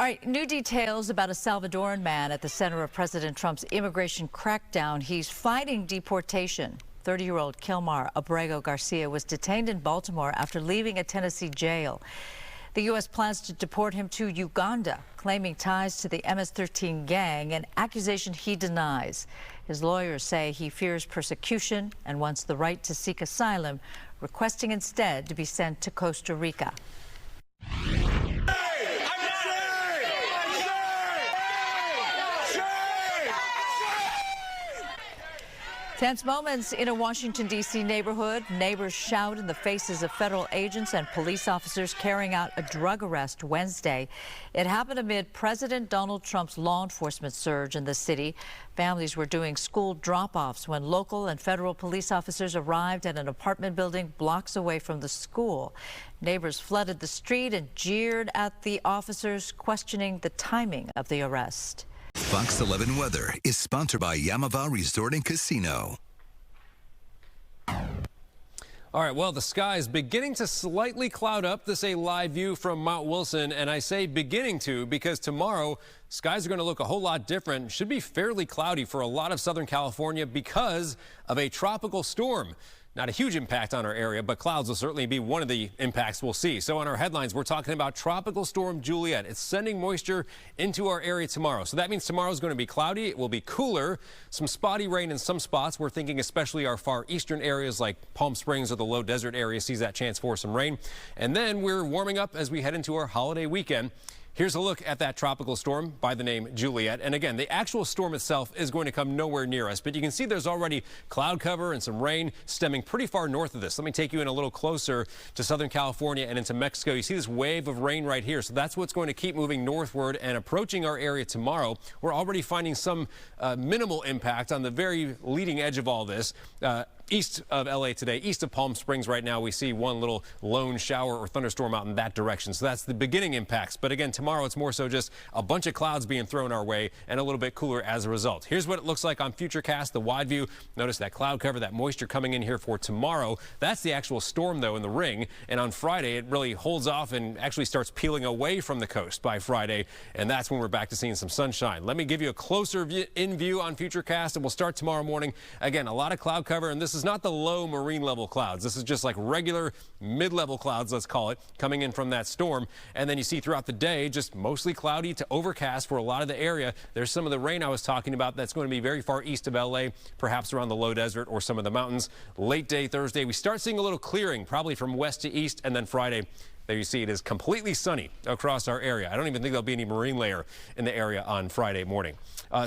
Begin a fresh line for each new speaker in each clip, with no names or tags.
All right, new details about a Salvadoran man at the center of President Trump's immigration crackdown. He's fighting deportation. 30-year-old Kilmar Ábrego García was detained in Baltimore after leaving a Tennessee jail. The U.S. plans to deport him to Uganda, claiming ties to the MS-13 gang, an accusation he denies. His lawyers say he fears persecution and wants the right to seek asylum, requesting instead to be sent to Costa Rica. Tense moments in a Washington, D.C. neighborhood. Neighbors shout in the faces of federal agents and police officers carrying out a drug arrest Wednesday. It happened amid President Donald Trump's law enforcement surge in the city. Families were doing school drop-offs when local and federal police officers arrived at an apartment building blocks away from the school. Neighbors flooded the street and jeered at the officers, questioning the timing of the arrest.
Fox 11 Weather is sponsored by Yamava Resort and Casino.
All right, well, the sky is beginning to slightly cloud up. This is a live view from Mount Wilson, and I say beginning to because tomorrow skies are going to look a whole lot different. Should be fairly cloudy for a lot of Southern California because of a tropical storm. Not a huge impact on our area, but clouds will certainly be one of the impacts we'll see. So on our headlines, we're talking about Tropical Storm Juliet. It's sending moisture into our area tomorrow. So that means tomorrow is going to be cloudy. It will be cooler. Some spotty rain in some spots. We're thinking especially our far eastern areas like Palm Springs or the low desert area sees that chance for some rain. And then we're warming up as we head into our holiday weekend. Here's a look at that tropical storm by the name Juliet. And again, the actual storm itself is going to come nowhere near us, but you can see there's already cloud cover and some rain stemming pretty far north of this. Let me take you in a little closer to Southern California and into Mexico. You see this wave of rain right here. So that's what's going to keep moving northward and approaching our area tomorrow. We're already finding some minimal impact on the very leading edge of all this. East of L.A. today, east of Palm Springs right now, we see one little lone shower or thunderstorm out in that direction. So that's the beginning impacts. But again, tomorrow it's more so just a bunch of clouds being thrown our way and a little bit cooler as a result. Here's what it looks like on Futurecast, the wide view. Notice that cloud cover, that moisture coming in here for tomorrow. That's the actual storm, though, in the ring. And on Friday, it really holds off and actually starts peeling away from the coast by Friday. And that's when we're back to seeing some sunshine. Let me give you a closer in view on Futurecast, and we'll start tomorrow morning. Again, a lot of cloud cover, and this is not the low marine level clouds. This is just like regular mid-level clouds, let's call it, coming in from that storm. And then you see throughout the day, just mostly cloudy to overcast for a lot of the area. There's some of the rain I was talking about that's going to be very far east of L.A., perhaps around the low desert or some of the mountains. Late day Thursday, we start seeing a little clearing, probably from west to east, and then Friday, there you see it is completely sunny across our area. I don't even think there'll be any marine layer in the area on Friday morning.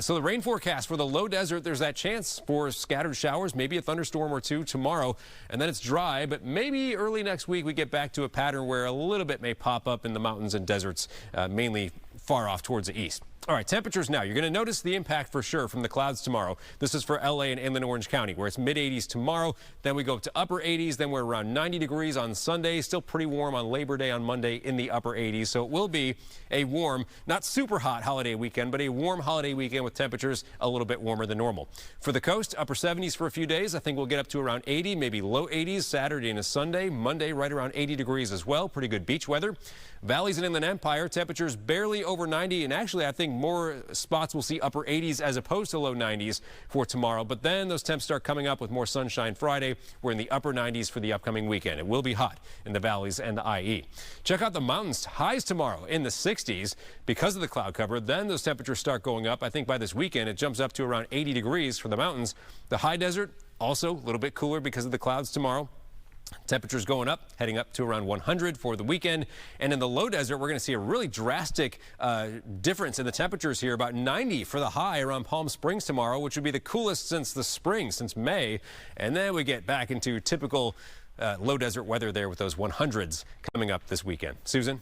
So the rain forecast for the low desert, there's that chance for scattered showers, maybe a thunderstorm or two tomorrow, and then it's dry, but maybe early next week we get back to a pattern where a little bit may pop up in the mountains and deserts, mainly far off towards the east. All right, temperatures now. You're going to notice the impact for sure from the clouds tomorrow. This is for L.A. and Inland Orange County, where it's mid-80s tomorrow. Then we go up to upper 80s. Then we're around 90 degrees on Sunday. Still pretty warm on Labor Day on Monday in the upper 80s. So it will be a warm, not super hot holiday weekend, but a warm holiday weekend with temperatures a little bit warmer than normal. For the coast, upper 70s for a few days. I think we'll get up to around 80, maybe low 80s Saturday and a Sunday. Monday right around 80 degrees as well. Pretty good beach weather. Valleys and Inland Empire, temperatures barely over 90, and actually I think more spots will see upper 80s as opposed to low 90s for tomorrow. But then those temps start coming up with more sunshine Friday. We're in the upper 90s for the upcoming weekend. It will be hot in the valleys and the IE. Check out the mountains. Highs tomorrow in the 60s because of the cloud cover. Then those temperatures start going up. I think by this weekend it jumps up to around 80 degrees for the mountains. The high desert also a little bit cooler because of the clouds tomorrow. Temperatures going up, heading up to around 100 for the weekend. And in the low desert, we're going to see a really drastic difference in the temperatures here. About 90 for the high around Palm Springs tomorrow, which would be the coolest since the spring, since May. And then we get back into typical low desert weather there with those 100s coming up this weekend. Susan?